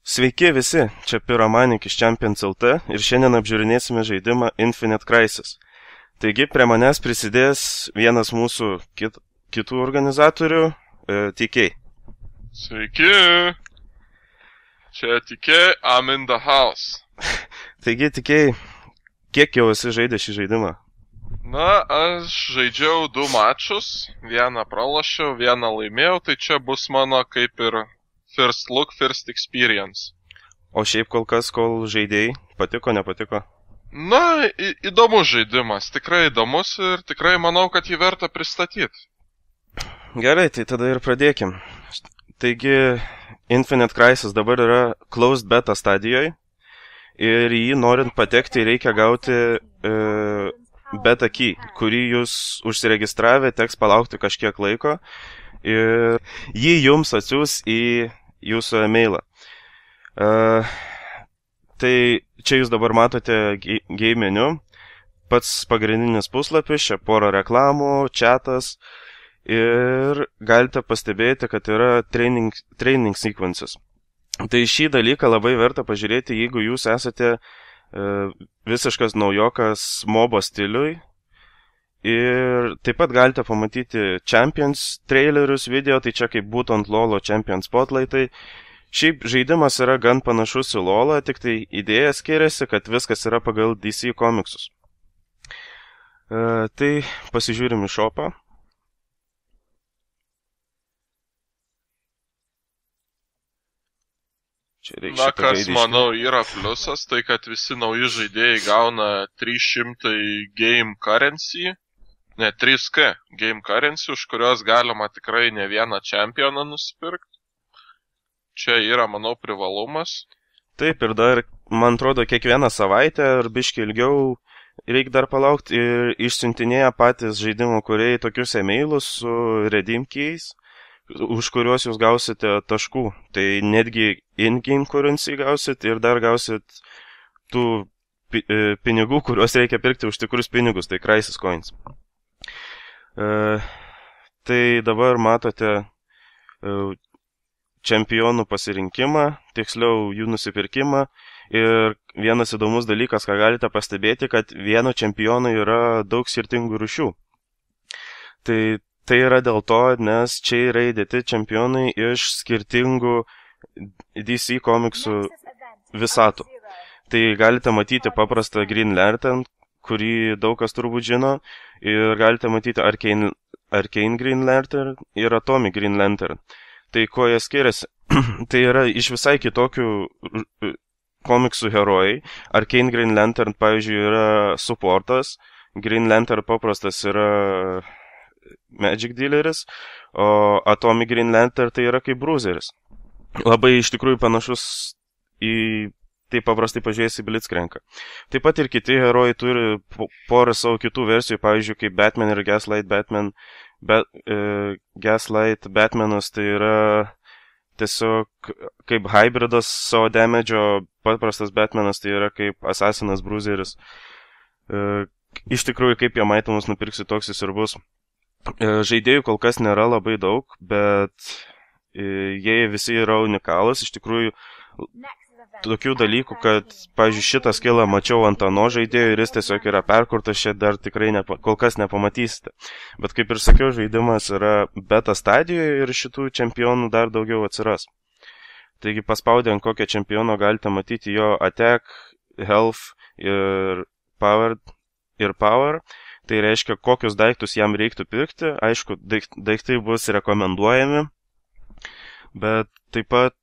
Sveiki visi, čia Piramanik iš Champions LT ir šiandien apžiūrinėsime žaidimą Infinite Crisis. Taigi prie manęs prisidės vienas mūsų kitų organizatorių, TK. Sveiki, čia TK, I'm in the house. Taigi TK, kiek jau esi žaidęs šį žaidimą? Na, aš žaidžiau 2 mačus, vieną pralošiau, vieną laimėjau, tai čia bus mano kaip ir first look, first experience. O šiaip kol kas, kol žaidėjai, patiko, nepatiko? Na, įdomus žaidimas, tikrai įdomus ir tikrai manau, kad jį verta pristatyti. Gerai, tai tada ir pradėkim. Taigi, Infinite Crisis dabar yra closed beta stadijoje ir jį norint patekti reikia gauti beta key, kurį jūs užsiregistravę teks palaukti kažkiek laiko ir jį jums atsiūs į jūsų e-mailą. Tai čia jūs dabar matote game meniu, pats pagrindinis puslapis, čia pora reklamų, chatas ir galite pastebėti, kad yra training sequences. Tai šį dalyką labai verta pažiūrėti, jeigu jūs esate visiškas naujokas MOBA stiliui. Ir taip pat galite pamatyti Champions trailerius video, tai čia kaip būtent LoL'o Champions spotlightai. Šiaip žaidimas yra gan panašus į LoL'ą, tik tai idėja skiriasi, kad viskas yra pagal DC komiksus. Tai pasižiūrim į shopą. Na, kas manau yra pliusas, tai kad visi nauji žaidėjai gauna 300 game currency. Ne, 3K game currency, už kurios galima tikrai ne vieną čempioną nusipirkti. Čia yra, manau, privalumas. Taip, ir dar, man atrodo, kiekvieną savaitę ar biškį ilgiau reikia dar palaukti ir išsiuntinėja patys žaidimo kūrėjai tokius e-mailus su redeem keys, už kuriuos jūs gausite taškų. Tai netgi in-game currency gausit ir dar gausit tų pinigų, kuriuos reikia pirkti už tikrus pinigus, tai Crisis Coins. Tai dabar matote čempionų pasirinkimą, tiksliau jų nusipirkimą ir vienas įdomus dalykas, ką galite pastebėti, kad vieno čempiono yra daug skirtingų rūšių. Tai yra dėl to, nes čia yra įdėti čempionai iš skirtingų DC komiksų visatų. Tai galite matyti paprastą Green Lantern, kurį daug kas turbūt žino, ir galite matyti Arcane Green Lantern ir Atomic Green Lantern. Tai ko jie skiriasi? Tai yra iš visai kitokių komiksų herojai. Arcane Green Lantern, pavyzdžiui, yra supportas, Green Lantern paprastas yra Magic Dealeris, o Atomic Green Lantern tai yra kaip bruiseris. Labai iš tikrųjų panašus į tai paprastai pažiūrės į Blitzcranką. Taip pat ir kiti herojai turi porą savo kitų versijų, pavyzdžiui, kaip Batman ir Gaslight Batman. Gaslight Batmanas tai yra tiesiog kaip hybridas savo damage'o, paprastas Batmanas tai yra kaip Assassinas Bruiseris. Iš tikrųjų, kaip jie maitomus nupirksi, toks jis ir bus. Žaidėjų kol kas nėra labai daug, bet jie visi yra unikalūs. Iš tikrųjų, tokių dalykų, kad, pavyzdžiui, šitą skillą mačiau ant ano žaidėjų ir jis tiesiog yra perkurtas, čia dar tikrai kol kas nepamatysite. Bet kaip ir sakiau, žaidimas yra beta stadijoje ir šitų čempionų dar daugiau atsiras. Taigi paspaudę ant kokio čempiono galite matyti jo attack, health ir power. Tai reiškia, kokius daiktus jam reiktų pirkti. Aišku, daiktai bus rekomenduojami, bet taip pat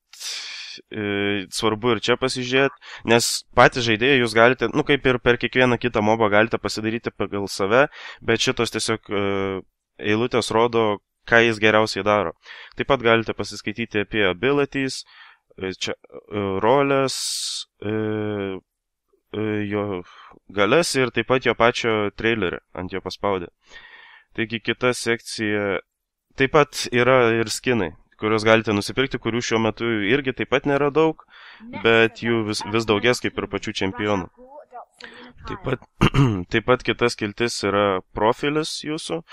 svarbu ir čia pasižiūrėti, nes patys žaidėjai jūs galite, kaip ir per kiekvieną kitą mobą galite pasidaryti pagal save, bet šitos tiesiog eilutės rodo, ką jis geriausiai daro. Taip pat galite pasiskaityti apie abilities, čia rolės, jo galias ir taip pat jo pačio trailerį ant jo paspaudę. Taigi kita sekcija, taip pat yra ir skinai, kuriuos galite nusipirkti, kurių šiuo metu irgi taip pat nėra daug, bet jų vis daugės kaip ir pačių čempionų. Taip pat kita skiltis yra profilis jūsų,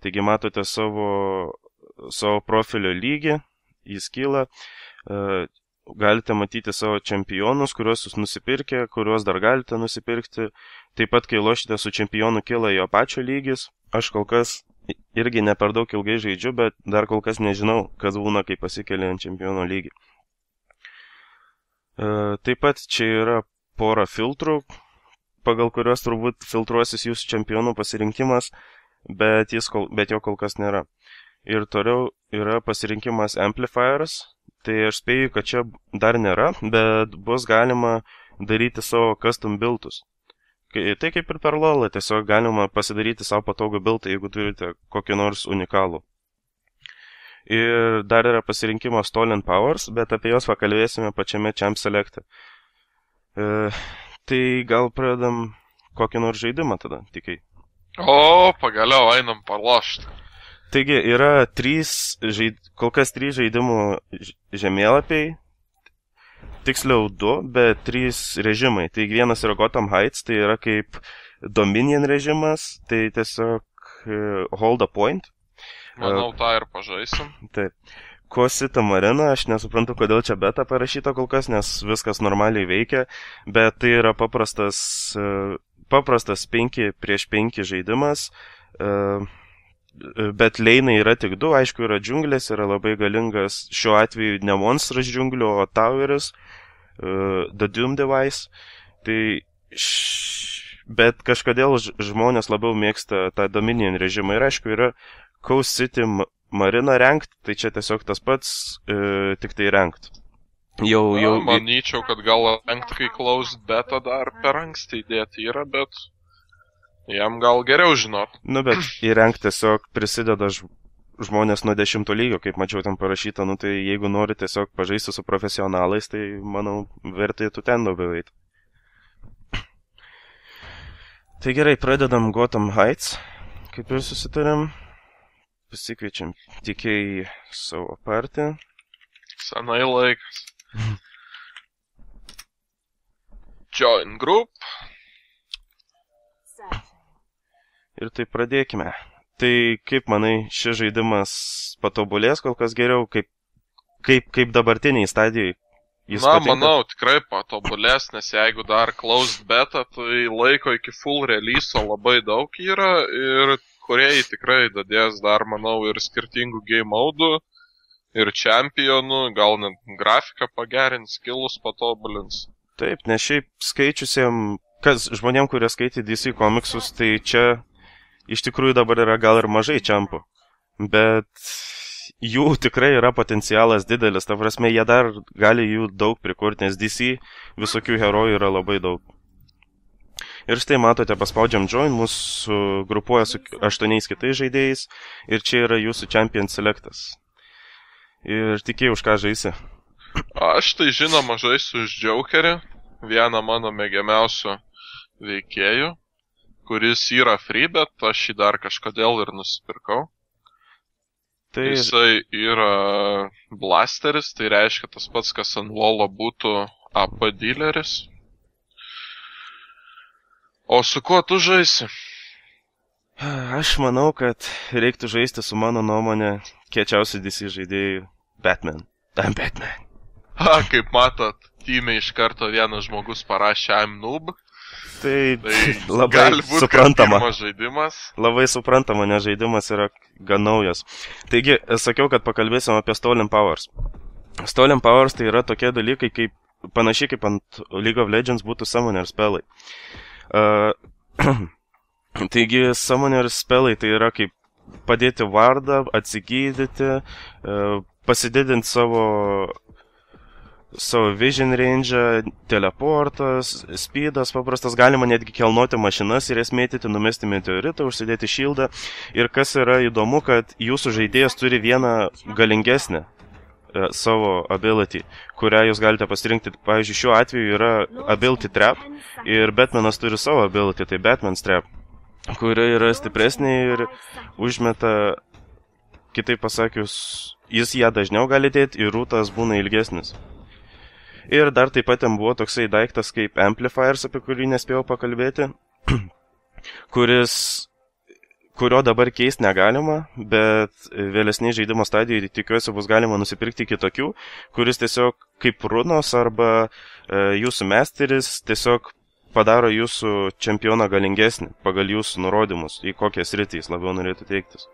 taigi matote savo profilio lygį, jis kyla, galite matyti savo čempionus, kuriuos jūs nusipirkė, kuriuos dar galite nusipirkti. Taip pat, kai lošite su čempionu, kyla jo pačio lygis. Aš kol kas irgi ne per daug ilgai žaidžiu, bet dar kol kas nežinau, kas būna, kai pasikeli ant čempiono lygį. Taip pat čia yra pora filtrų, pagal kuriuos turbūt filtruosis jūsų čempionų pasirinkimas, bet jo kol kas nėra. Ir toliau yra pasirinkimas amplifiers, tai aš spėju, kad čia dar nėra, bet bus galima daryti savo custom buildus. Tai kaip ir per LoL, tiesiog galima pasidaryti savo patogų buildą, jeigu turite kokį nors unikalų. Ir dar yra pasirinkimas Stolen Powers, bet apie juos pakalbėsime pačiame Champ Select'e. Tai gal pradedam kokį nors žaidimą tada, tikai. O, pagaliau einam palošti. Taigi yra kol kas 3 žaidimų žemėlapiai. Tiksliau 2, bet 3 režimai. Tai vienas yra Gotham Heights, tai yra kaip Dominion režimas, tai tiesiog hold a point. Manau, tą ir pažaisim. Taip. Cosita Marina, aš nesuprantu, kodėl čia beta parašyta kol kas, nes viskas normaliai veikia, bet tai yra paprastas 5-5 žaidimas, bet leinai yra tik 2, aišku, yra džiunglės, yra labai galingas, šiuo atveju ne monstras džiunglių, o Toweris, The Doom Device, bet kažkodėl žmonės labiau mėgsta tą Dominion režimą ir aišku, yra Coast City Marina ranked, tai čia tiesiog tas pats, tik tai ranked. Manyčiau, kad gal ranked, kai closed beta dar per anksti įdėti yra, bet jam gal geriau žinot. Bet į ranked tiesiog prisideda žmonės nuo 10 lygio, kaip mačiau ten parašyta, tai jeigu nori tiesiog pažaisti su profesionalais, tai manau, vertėtų ten labiau eiti. Tai gerai, pradedam Gotham Heights, kaip ir susitarėm. Pasikviečiam tikėjai savo partiją. Senai laikas. Join group. Ir tai pradėkime. Tai kaip manai, šis žaidimas patobulės kol kas geriau, kaip dabartiniai stadijai? Manau, tikrai patobulės, nes jeigu dar closed beta, tai laiko iki full release labai daug yra ir kuriai tikrai dadės dar, manau, ir skirtingų game modų, ir čempionų, gal net grafiką pagerins, skillus patobulins. Taip, nes šiaip skaičiusiem, žmonėm, kurie skaitė DC komiksus, tai čia iš tikrųjų dabar yra gal ir mažai čempų, bet jų tikrai yra potencialas didelis, ta prasme, jie dar gali jų daug prikurti, nes DC visokių herojų yra labai daug. Ir štai matote, paspaudžiam join, mūsų grupuoja su 8 kitais žaidėjais ir čia yra jūsų champion selectas. Ir tikėjau, už ką žaisi? Aš tai žinoma žaisiu už Jokerį, vieną mano mėgiamiausių veikėjų, kuris yra free, bet aš jį dar kažkodėl ir nusipirkau. Jisai yra blasteris, tai reiškia tas pats, kas ant LoL'o būtų AP dealeris. O su kuo tu žaisi? Aš manau, kad reiktų žaisti su mano nuomonė kiečiausių DC žaidėjų Batman. I'm Batman. Kaip matot, tyme iš karto vienas žmogus parašė I'm noob. Tai labai suprantama. Labai suprantama, nes žaidimas yra gan naujas. Taigi, sakiau, kad pakalbėsim apie Stolen Powers. Stolen Powers tai yra tokie dalykai, kaip, panašiai kaip ant League of Legends būtų Summoner spellai. Taigi, Summoner spellai tai yra kaip padėti vardą, atsigydyti, pasididinti savo vision range, teleportas, speedas paprastas, galima netgi kelnoti mašinas ir jas mėtyti, numesti meteoritą, užsidėti šildą. Ir kas yra įdomu, kad jūsų žaidėjas turi vieną galingesnę savo ability, kurią jūs galite pasirinkti. Pavyzdžiui, šiuo atveju yra ability trap ir Batmanas turi savo ability, tai Batman's trap, kuri yra stipresnė ir užmeta, kitaip pasakius, jis ją dažniau gali dėti ir rūtas būna ilgesnis. Ir dar taip pat ten buvo toksai daiktas kaip amplifiers, apie kurį nespėjau pakalbėti, kuris kurio dabar keisti negalima, bet vėlesnį žaidimo stadijoje tikiuosi bus galima nusipirkti kitokių, kuris tiesiog kaip runos arba jūsų masteris tiesiog padaro jūsų čempioną galingesnį pagal jūsų nurodymus, į kokią sritį jis labiau norėtų teiktis.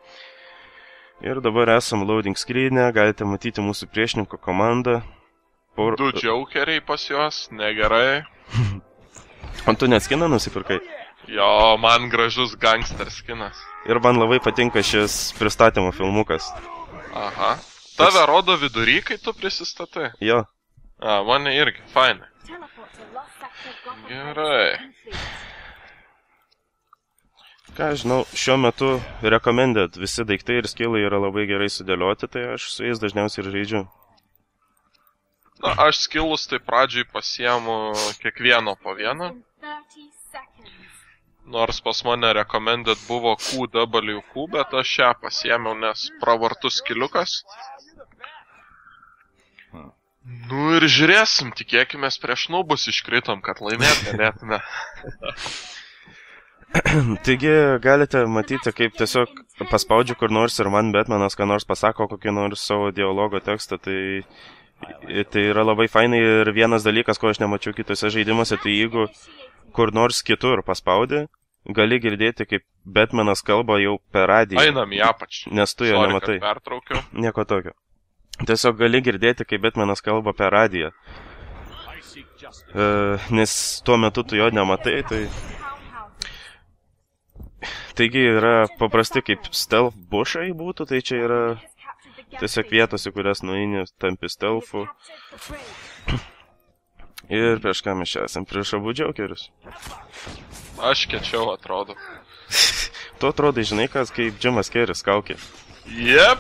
Ir dabar esam loading screen'e, galite matyti mūsų priešininko komandą. 2 jokeriai pas juos, negerai. O tu net skiną nusipirkai? Jo, man gražus gangster skinas. Ir man labai patinka šis pristatymo filmukas. Aha. Tave rodo vidury, kai tu prisistatai? Jo. Mane irgi, fainai. Gerai. Ką žinau, šiuo metu recommended visi daiktai ir skillai yra labai gerai sudėlioti, tai aš su jais dažniausiai ir žaidžiu. Na, aš skillus tai pradžiai pasiemu kiekvieno po vieną. Nors pas mane recommended buvo QWQ, bet aš ją pasiemiau, nes pravartus skilliukas. Nu ir žiūrėsim, tikėkime prieš nubus iškritom, kad laimėt galėtume. Taigi galite matyti, kaip tiesiog paspaudžiu kur nors ir man Batmanas ką nors pasako kokį nors savo dialogo tekstą, tai yra labai fainai. Ir vienas dalykas, ko aš nemačiau kitose žaidimuose, tai jeigu kur nors kitur paspaudi, gali girdėti, kaip Batmanas kalba jau per radiją. Einam į apačią. Nes tu jo nematai. Sorry, kad pertraukiau. Nieko tokio. Tiesiog gali girdėti, kaip Batmanas kalba per radiją. Nes tuo metu tu jo nematai, tai... Taigi yra paprasti kaip stealth bušai būtų, tai čia yra tiesiog vietos, į kurias nueini tampi stealth'u. Ir prieš ką mes čia esam? Prieš abu džiaukerius. Aš kečiau, atrodo. Tu atrodai, žinai, kas kaip Jimas Carrey's kaukė. Jep.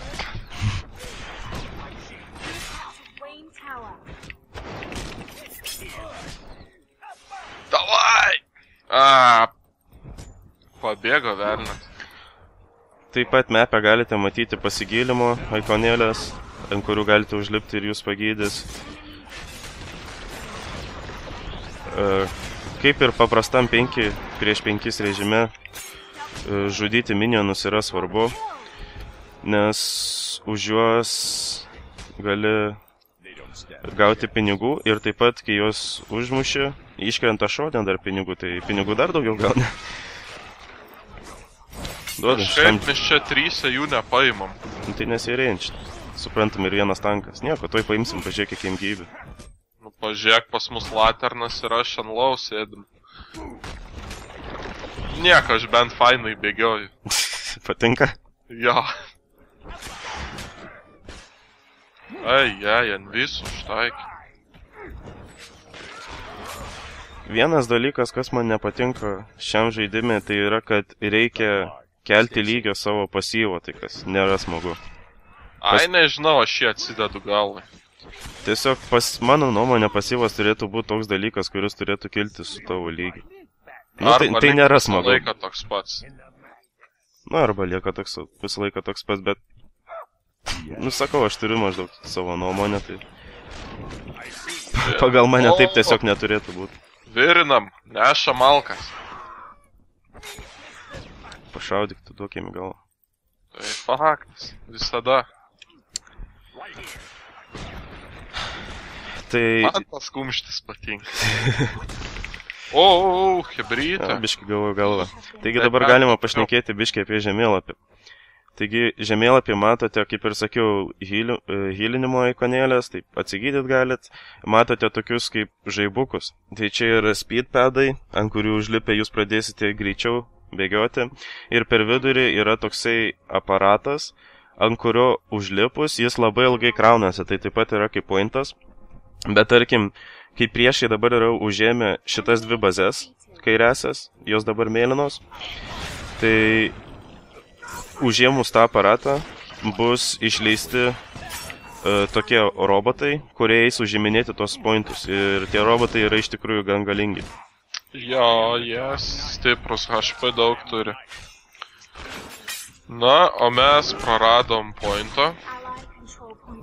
Davai! Pabėgo velnas. Taip pat mapę galite matyti pasigilimo ikonėlės, ant kurių galite užlipti ir jūs pagydys. Kaip ir paprastam 5-5 režime, žudyti minionus yra svarbu, nes už juos gali gauti pinigų ir taip pat, kai juos užmuši, iškrenta šodien dar pinigų, tai pinigų dar daugiau gauni. Kažkaip mes čia 3 jų nepaimam. Tai nesirėnčia. Suprantam, ir vienas tankas. Nieko, toj paimsim, pažiūrėk, kiek jiem gyvių. Nu, pažiūrėk, pas mus laternas ir aš ant lau sėdim. Nieko, aš bent fainai bėgioju. Patinka? Jo. Ant visų štaikį. Vienas dalykas, kas man nepatinka šiam žaidimui, tai yra, kad reikia kelti lygio savo pasyvo, tai kas nėra smagu. Nežinau, aš jį atsidedu galvai. Tiesiog mano nuomonė pasyvas turėtų būti toks dalykas, kuris turėtų kilti su tavo lygiu. Nu, tai nėra smagu. Arba lieka toks pats. Nu, arba lieka visą laiką toks pats, bet... Nu, sakau, aš turiu maždaug savo nuomonę, tai... Pagal mane taip tiesiog neturėtų būti. Virinam, neša malkas. Pašaudyk, tu duokėm į galvą. Tai faktas, visada. Tai... Man tas kumštis patinka. Hebrytė. Biški galvoju galvą. Taigi dabar galima pašnekėti biški apie žemėlapį. Taigi žemėlapį matote, kaip ir sakiau, healinimo ikonėlės, taip atsigydyt galit. Matote tokius kaip žaibukus. Tai čia yra speedpadai, ant kurių užlipę jūs pradėsite greičiau bėgioti. Ir per vidurį yra toksai aparatas, ant kurio užlipus jis labai ilgai kraunasi. Tai taip pat yra kaip pointas. Bet tarkim, kai priešai dabar yra užėmę šitas 2 bazės, kairiasias, jos dabar mėlynos, tai užėmus tą aparatą bus išleisti tokie robotai, kurie eis užiminėti tos pointus. Ir tie robotai yra iš tikrųjų gan galingi. Jo, jie stiprus, HP daug turi. Na, o mes praradom pointą.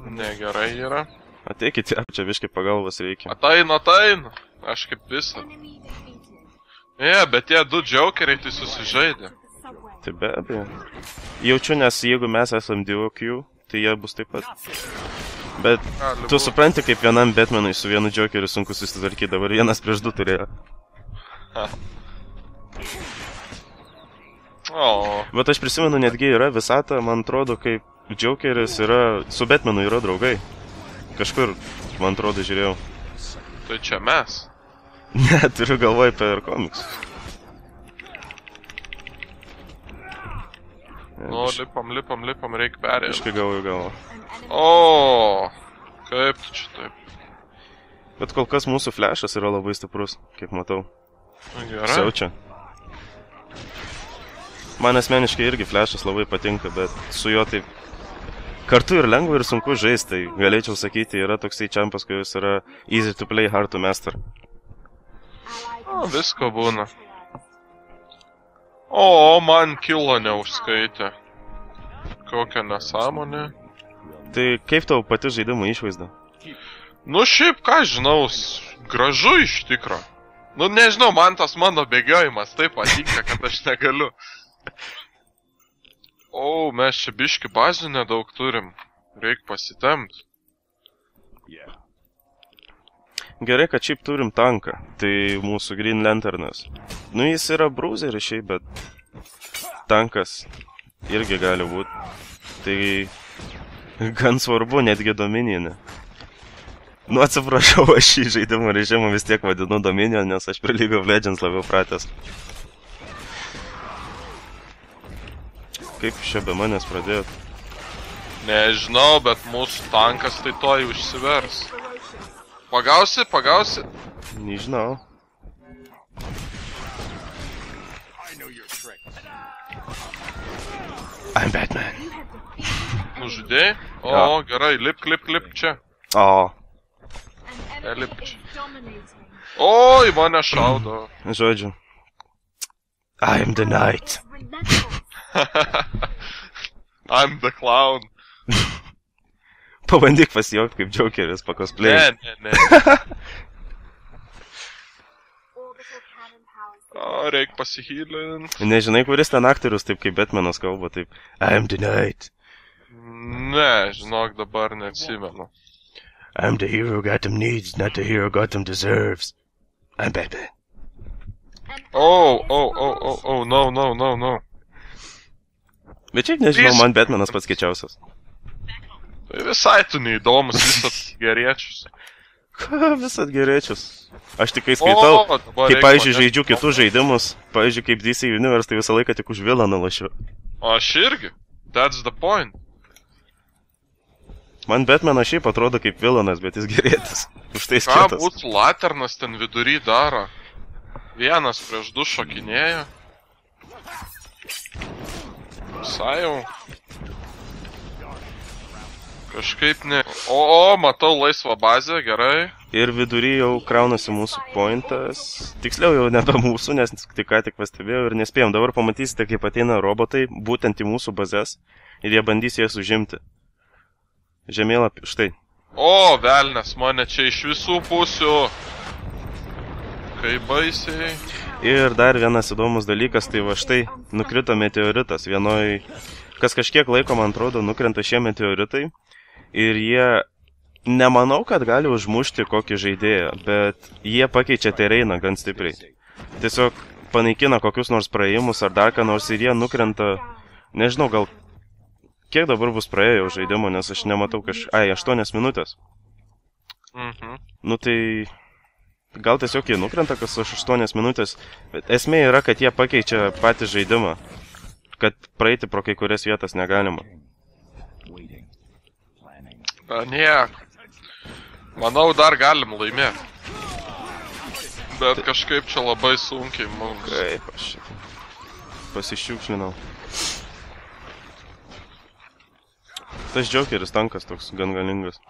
Negerai yra. Ateikite, čia biškai pagalbos reikia. Ateina. Aš kaip visą. Bet tie 2 džiaukeriai tai susižaidė. Tai be abejo. Jaučiu, nes jeigu mes esam duo queue, tai jie bus taip pat. Bet tu supranti, kaip vienam Batmanui su vienu Jokeriu sunku susitvarkyti, dabar 1-2 turėjo. Bet aš prisimenu, netgi yra visata, man atrodo, kaip Jokeris yra, su Batmanu yra draugai. Kažkur, man atrodo, žiūrėjau. Tai čia mes? Ne, turiu galvoj per komiksus. Nu, lipam, reikia perėti. Iškai galvo. O, kaip tu čia taip? Bet kol kas mūsų flešas yra labai stiprus, kaip matau. Gerai. Siaučia. Man asmeniškai irgi flešas labai patinka, bet su juo taip kartu ir lengva ir sunku žaisti, tai galėčiau sakyti, yra toksai čempas, kuris yra easy to play, hard to master. O, visko būna. O, man kilo neužskaitė. Kokia nesąmonė. Tai kaip tau pati žaidimo išvaizda? Nu šiaip, ką žinau, gražu iš tikro. Nu nežinau, man tas mano bėgiojimas taip patinka, kad aš negaliu. O, mes čia biški bazių nedaug turim. Reik pasitempt. Gerai, kad šiaip turim tanką. Tai mūsų Green Lanternas. Nu, jis yra bruiseris šiaip, bet tankas irgi gali būti. Tai gan svarbu, netgi Dominion. Nu, atsiprašau, aš šį žaidimo režimą vis tiek vadinu Dominion, nes aš prie League of Legends labiau pratęs. Kaip čia be manęs pradėt? Nežinau, bet mūsų tankas tai toj užsivers. Pagausi? Nežinau. I'm Batman. Nužudėjai? O, gerai, lip čia. O. Lip čia. Oi, mane šaudo. Žodžiu. I'm the Knight. I'm the Clown. Pabandyk pasijuokti kaip Jokeris, pakosplay. Ne. O, reik pasihylint. Nežinai, kuris ten aktorius taip kaip Batmanas kalba, taip. I'm the Knight. Ne, žinok, dabar neatsimenu. I'm the hero Gotham needs, not the hero Gotham deserves. I'm Batman. Oh, no. Bet šiaip nežinau, man Batmanas pats kečiausias. Tai visai tu neįdomus visat geriečius. Ką visat geriečius? Aš tik kai skaitau, kaip pavyzdžiui žaidžiu kitus žaidimus, pavyzdžiui kaip DC Universe, tai visą laiką tik už villaną lašiu. O aš irgi. That's the point. Man Batmanas šiaip atrodo kaip villanas, bet jis gerėtis. Už tai skirtas. Ką būtų Laternas ten vidury daro? Vienas prieš du šokinėjo. Visai jau. Kažkaip ne... O, matau laisvą bazę, gerai. Ir vidury jau kraunasi mūsų pointas. Tiksliau jau nebe mūsų, nes tik ką tik pastebėjau ir nespėjom. Dabar pamatysite, kaip ateina robotai būtent į mūsų bazės ir jie bandys jas užimti. Žemėlapį, štai. O, velnes, mane čia iš visų pusių. Kaip baisiai. Ir dar vienas įdomus dalykas, tai va štai nukrito meteoritas. Vienoj, kas kažkiek laiko, man atrodo, nukrenta šie meteoritai. Ir jie, nemanau, kad gali užmušti kokį žaidėją, bet jie pakeičia terainą gan stipriai. Tiesiog panaikina kokius nors praėjimus ar dar ką nors ir jie nukrenta, nežinau, gal kiek dabar bus praėjo žaidimo, nes aš nematau 8 minutės. Nu tai, gal tiesiog jie nukrenta kas 8 minutės, bet esmė yra, kad jie pakeičia patį žaidimą, kad praeiti pro kai kurias vietas negalima. Niek. Manau, dar galim laimėti. Bet kažkaip čia labai sunkiai mums. Kaip aš pasišiukšlinau. Tas Jokeris tankas toks gan galingas.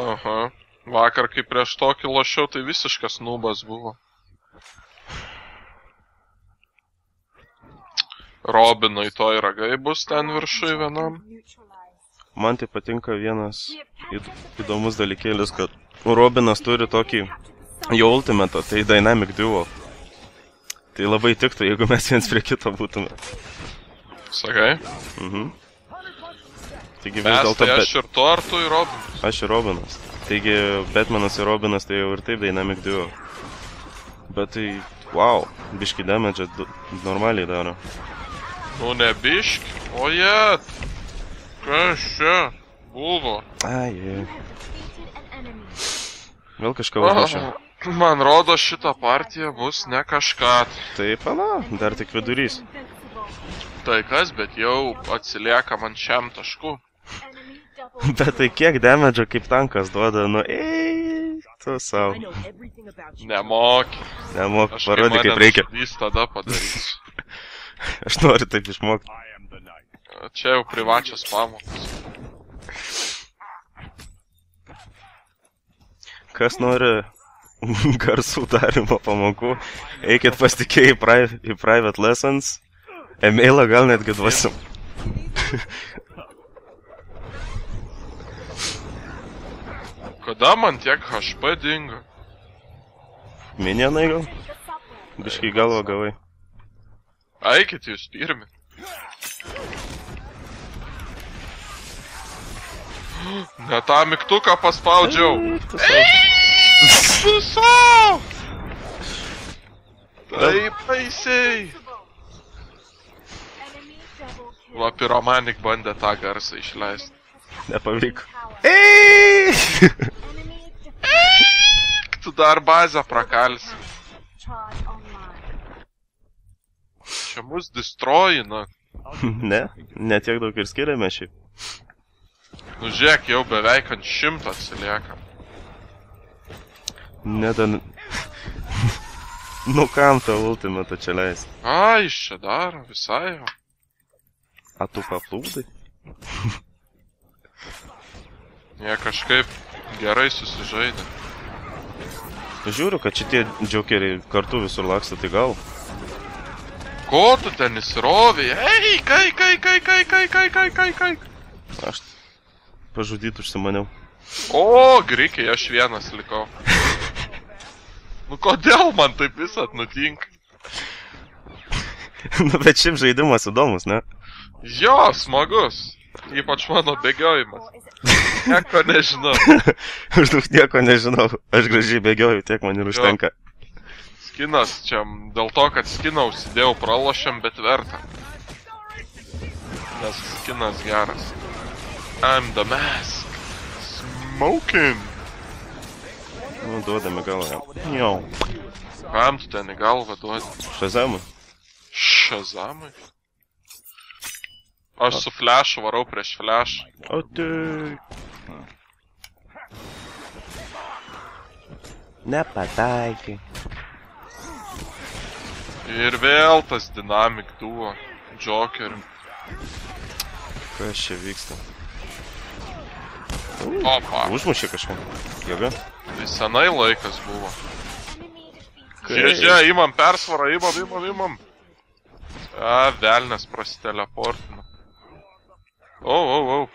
Aha. Vakar, kai prieš tokį lošiau, tai visiškas nubas buvo. Robinui toj ragai bus ten viršui vienam. Man tai patinka vienas įdomus dalykėlis, kad Robinas turi tokį jo ultimatą, tai Dynamic Duo. Tai labai tiktų, jeigu mes viens prie kito būtume. Sakai? Taigi vis Mes, dėlto... tai aš ir tu, ar tu ir Robinas? Aš ir Robinas. Taigi Batmanas ir Robinas tai jau ir taip dynamic duo. Bet tai... Wow, biški damage normaliai daro. Nu ne biški, o jet. Kas čia buvo? Ai, vėl kažką užmušė. Man rodo, šita partija bus ne kažką. Tai pala, dar tik vidurys. Tai kas, bet jau atsilieka man šiam tašku. Bet tai kiek damage kaip tankas duoda, nu tu savo. Nemoki. Nemoki, parodyk kaip reikia. Aš tada padarysiu. Aš noriu taip išmokti. Čia jau privačios pamokos. Kas nori garsų darimo pamokų, eikit pasitikėjai į private lessons. E-mailą gal netgi duosim. Kada man tiek HP dingo? Minienai gal? Biškai galvo gavai. Eikit jūs pirmi. Ne tą mygtuką paspaudžiau. Susau! Taip baisiai. Va, Pyromanik bandė tą garsą išleisti. Nepavyko. Tu dar bazę prakalsi. Čia mus destroyina. Ne tiek daug ir skiriame šiaip. Nu žiūrėk, jau beveik ant 100 atsilieka. Nu kam tą ultimatą čia leisti? Ai, iš čia daro, visai jau. A tu paplūdai? Jie kažkaip gerai susižaidė. Žiūriu, kad šitie džokeriai kartu visur laksta, tai gal? Ko tu ten įsirovė? Ei, kai. Aš pažudyt užsimaniau. O, grikiai, aš vienas likau. Nu kodėl man taip visat nutinka? Nu bet šiaip žaidimas įdomus, ne? Jo, smagus. Ypač mano bėgiojimas. Nieko nežinau. Aš daug nieko nežinau. Aš gražiai bėgioju, tiek man ir užtenka. Skinas čia, dėl to, kad skiną užsidėjau pralošiam, bet verta. Nes skinas geras. I'm the mask. Smoking. Nu, duodame galvą jam. Jau. Kam tu ten į galvą duodi? Šazamui. Šazamui? Aš su flashu varau prieš flashą. O tai... Nepataikai. Ir vėl tas dynamic duo. Jokerių. Kas čia vyksta? Opa. Užmušė kažką. Jėga. Tai senai laikas buvo. Žiūrė, imam persvarą, imam. A, velnes prasiteleportino. O.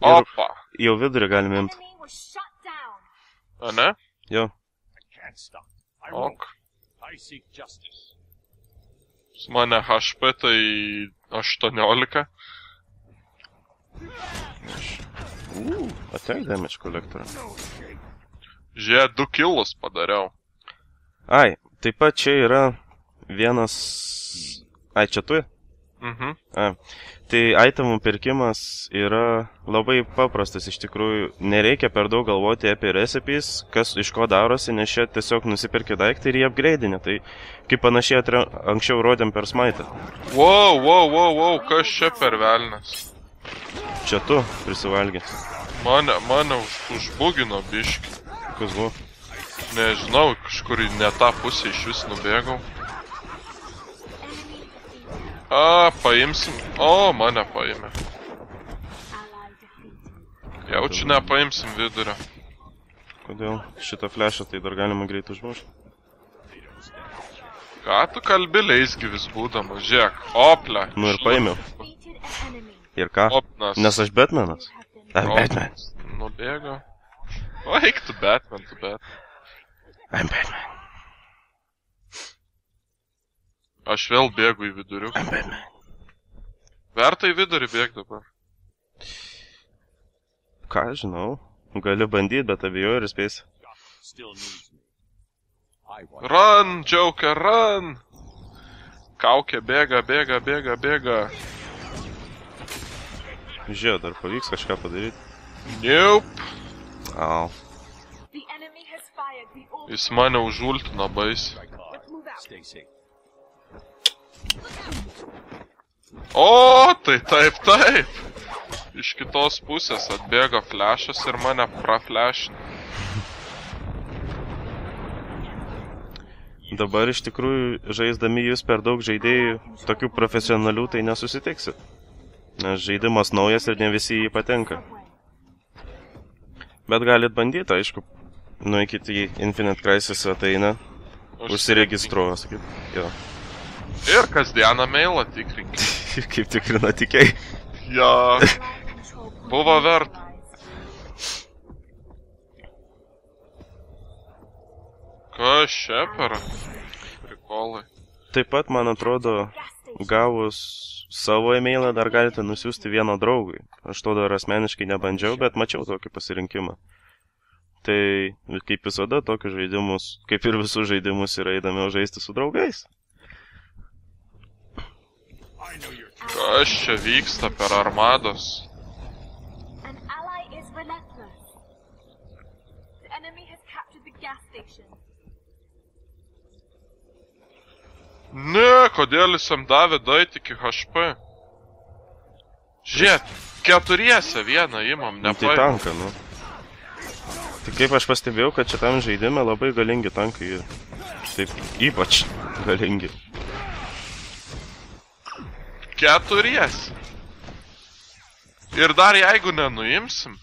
Opa. Jau vidurį galime imti. A ne? Jo. Ok. Su mane HP tai 18. Atek damage kolektorą. Žiūrė, 2 kilus padariau. Ai, taip pat čia yra vienas... Ai, čia tu? Ai. Tai itemų pirkimas yra labai paprastas iš tikrųjų. Nereikia per daug galvoti apie recipes, kas iš ko darosi, nes čia tiesiog nusipirki daiktą ir jį upgradeini. Tai kaip panašiai anksčiau rodėm per smaitą. Wow, kas čia per velnes? Čia tu prisivalgė. Mane užbugino biškį. Kas buvo? Nežinau, kažkur į ne tą pusę iš vis nubėgau. A, paimsim. O, mane paėmė. Jaučiu, nepaimsim vidurio. Kodėl? Šitą flashą tai dar galima greit užmušti. Ką tu kalbi leisgyvis būdamas? Žiūrėk, oplia. Nu ir paėmiau. Ir ką? Opnas. Nes aš Batmanas. I'm Batman. Nubėgo. O, eik tu Batman, I'm Batman. Aš vėl bėgu į viduriuką. I'm Batman. Verta į vidurį bėg dabar. Ką žinau. Gali bandyti, bet abejoju ir spėsi. Run, Joker, run! Kaukė bėga. Žiūrėjau, dar pavyks kažką padaryti. Nope. Au. Jis mane užultino baisiai. O, tai taip. Iš kitos pusės atbėga flešas ir mane praflešina. Dabar iš tikrųjų, žaisdami jūs per daug žaidėjų, tokių profesionalių, tai nesusitiksit. Nes žaidimas naujas ir ne visi jį patenka. Bet galit bandyti, aišku, nueikit į Infinite Crisis svetainę, užsiregistruos, kaip, jo. Ir kasdieną mailą tikrinkit. Kaip tikrina tikiai. Jo, buvo verta. Kas čia per prikolai? Taip pat, man atrodo, gavus savo e-mailą dar galite nusiųsti vieno draugui. Aš to dar asmeniškai nebandžiau, bet mačiau tokį pasirinkimą. Tai, kaip visada, tokius žaidimus, kaip ir visus žaidimus, yra įdomiau žaisti su draugais. Kas čia vyksta per armados? Ne, kodėl jis jam davė daiti iki HP? Žiūrėk, 4 vieną imam, Tai nepaim. tanką, nu. Tai kaip aš pastebėjau, kad šitam žaidime labai galingi tankai. Taip, ypač galingi. 4. Ir dar jeigu nenuimsim.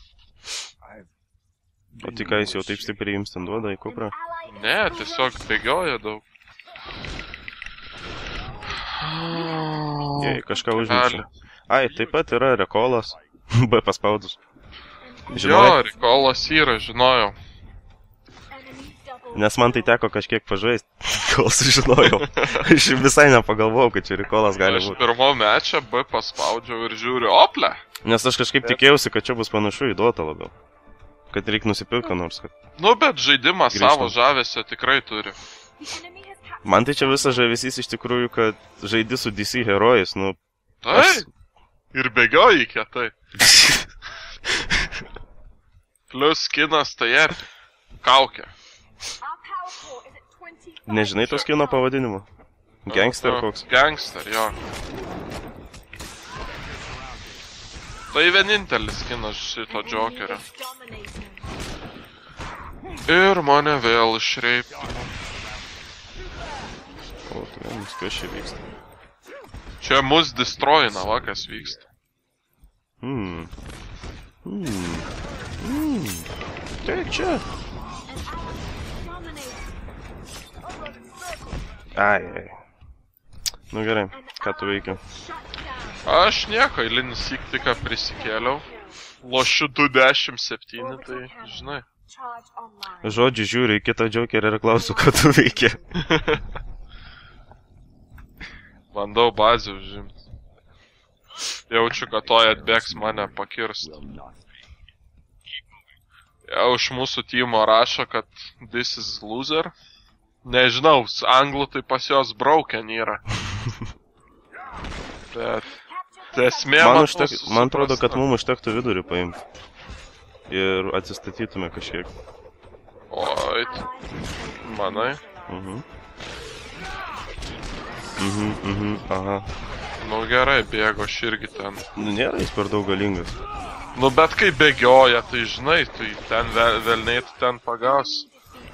O tai ką jis jau taip stipriai jums ten duoda į kuprą? Ne, tiesiog bėgioja daug. Jei, kažką užmiršau. Ai, taip pat yra rekolas. B paspaudus. Jo, rekolas yra, žinojau. Nes man tai teko kažkiek pažaisti, kol sužinojau. Aš visai nepagalvojau, kad čia rekolas gali Aš būti. pirmo mečą B paspaudžiau ir žiūriu, ople. Nes aš kažkaip tikėjausi, kad čia bus panašu į Dotą labiau. Kad reikia nusipirka nors. Kad... Nu, bet žaidimas Grįžtam. savo žavesio tikrai turi. Man tai čia visas žavesys iš tikrųjų, kad žaidi su DC herojais, nu... Tai? Ir bėgioji kietai. Plius skinas tai ir kaukė. Nežinai tos kino pavadinimo? Gangster koks? Gangster, jo. Tai vienintelis kinas šito Jokerio. Ir mane vėl išreiptino. O, tai vienas, kas čia vyksta? Čia mus destroyina, va kas vyksta. Taip čia. Ai. Nu gerai, ką tu veikia? Aš nieko, eilinis syk tik ką prisikėliau. Lošiu 2.17, tai žinai. Žodžiu, žiūriu į kitą Jokerį ir klausiu, ką tu veikia. Bandau bazę užimti. Jaučiu, kad toj atbėgs mane pakirst. Jau iš mūsų tymo rašo, kad this is loser. Nežinau, anglų tai pas jos broken yra. Bet esmė man atrodo, kad mums užtektų vidurį paimti. Ir atsistatytume kažkiek. Oi, manai? Aha. Nu gerai, bėgo aš irgi ten. Nu nėra jis per daug galingas. Nu bet kai bėgioja, tai žinai, tai ten velniai tu ten pagaus.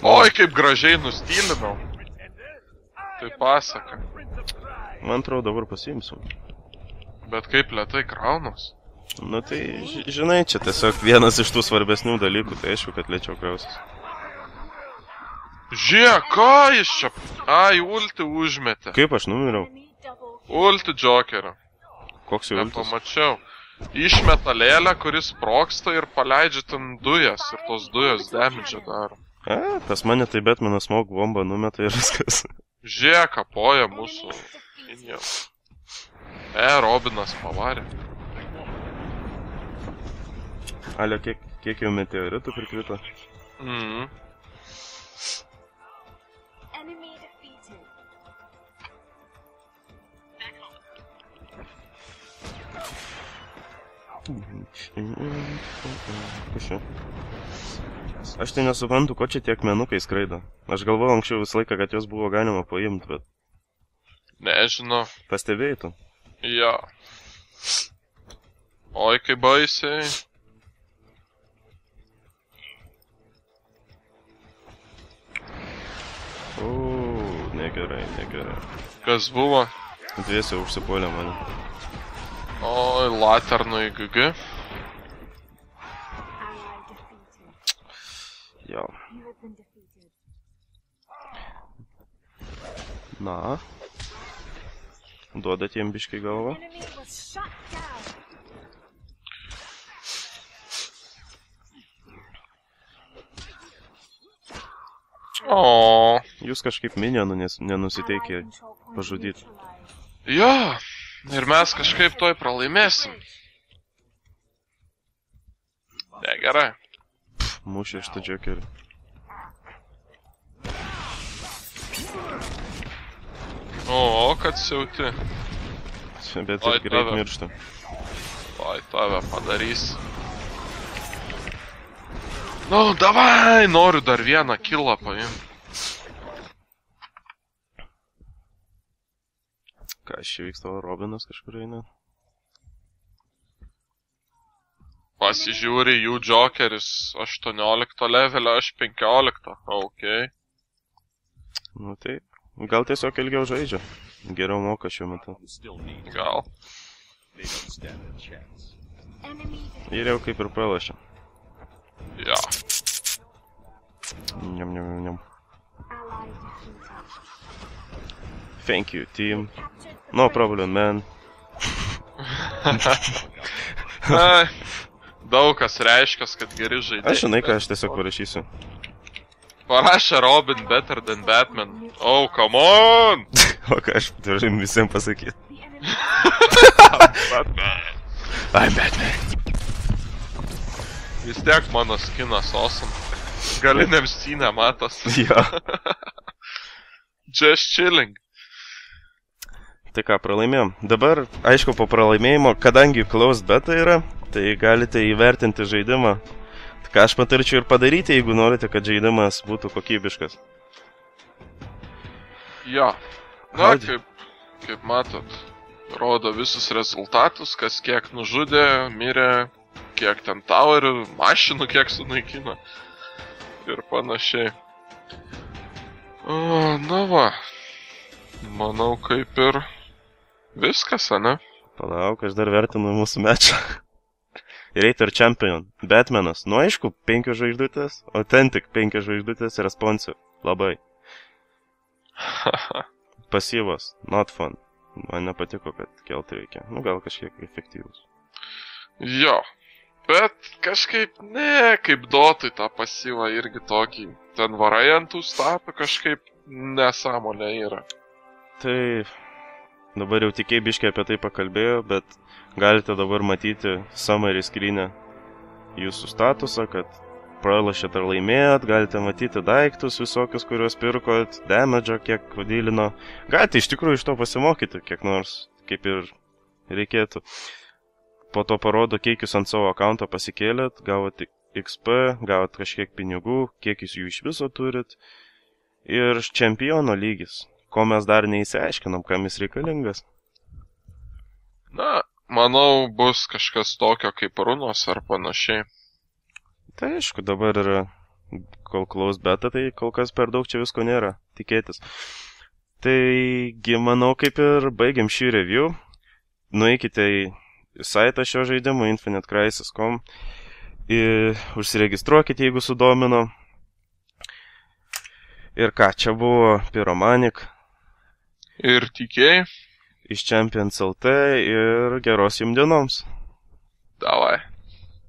Oi, kaip gražiai nustylinau. Tai pasaka. Man atrodo, dabar pasiimsiu. Bet kaip lėtai kraunos. Nu tai, žinai, čia tiesiog vienas iš tų svarbesnių dalykų, tai aišku, kad lėčiau krausis. Žiūrėk, ką jis čia... Ai, ulti užmetė. Kaip aš numiriau? Ulti Jokerio. Koks jau ultis? Nepamačiau. išmetalėlę, kuris sproksta ir paleidžia ten dujas ir tos dujos damage daro. Pas mane tai Batmanas smoke bombą numeta ir viskas. Žiūrėk, kapoja mūsų Indijos. Robinas pavarė. Alio, kiek jau meteoritų prikrito? Kas čia? Aš tai nesuprantu, ko čia tiek menukai skraido. Aš galvojau anksčiau visą laiką, kad jos buvo galima paimti, bet... Nežinau. Pastebėjai tu? Jo. Oi, kaip baisiai. Negerai. Kas buvo? Dviese užsipuolė mane. Oi, laternui GG. Jo. Na. Duoda tiem biškai galvą. Jūs kažkaip minionų nenusiteikė pažudyti. Jo, ir mes kažkaip toj pralaimėsim. Negerai. Mušė šitą džokerį. Kad siauti. Bet ir greit miršta. Oi, tave padarys. Davai, noriu dar vieną killą paimti. Ką čia vyksta, Robinas kažkur eina? Pasižiūri, jų džokeris 18 levelio, aš 15. Ok. Nu tai, gal tiesiog ilgiau žaidžia. Geriau moka šiuo metu. Gal. Ir jau kaip ir pralašė. Ja. Njam. Thank you, team. No problem, man. Daug kas reiškia, kad geri žaidėjai. Aš žinai, ką aš tiesiog parašysiu. Parašė Robin better than Batman. Oh, come on! O ką aš turim visiems pasakyti? I'm Batman. Vis tiek mano skinas awesome. Galiniam scene matos. Jo. Just chilling. Tai ką, pralaimėjom. Dabar, aišku, po pralaimėjimo, kadangi closed beta yra, tai galite įvertinti žaidimą. Tai ką aš patarčiau ir padaryti, jeigu norite, kad žaidimas būtų kokybiškas. Jo. Na, kaip matot, rodo visus rezultatus, kas kiek nužudė, mirė, kiek ten towerių, mašinų kiek sunaikino ir panašiai. Na va, manau kaip ir viskas, ane? Palauk, aš dar vertinu mūsų mečą. Rater Champion, Batmanas, nu aišku, 5 žvaigždutės, Authentic 5 žvaigždutės, Responsive, labai. Pasyvas, not fun. Man nepatiko, kad kelti reikia. Nu, gal kažkiek efektyvus. Jo, bet kažkaip, kaip dotui tą pasyvą irgi tokį. Ten varai ant tų statų kažkaip nesąmonė yra. Tai dabar jau tikiai biškiai apie tai pakalbėjo, bet galite dabar matyti summary screen'e jūsų statusą, kad pralašėt ar laimėjot, galite matyti daiktus visokius, kuriuos pirkot, damage'o kiek vadylino. Galite iš tikrųjų iš to pasimokyti kiek nors, kaip ir reikėtų. Po to parodo, kiek jūs ant savo account'o pasikėlėt, gavot XP, gavot kažkiek pinigų, kiek jūs jų iš viso turit. Ir čempiono lygis, ko mes dar neįsiaiškinom, kam jis reikalingas. Na, manau, bus kažkas tokio kaip runos ar panašiai. Tai aišku, dabar yra kol close beta, tai kol kas per daug čia visko nėra, tikėtis. Taigi, manau, kaip ir baigiam šį review. Nueikite į saitą šio žaidimo, infinitecrisis.com. Užsiregistruokite, jeigu sudomino. Ir ką, čia buvo Pyromanic. Ir tikėjai. Iš Champions LT ir geros jums dienoms. Davai.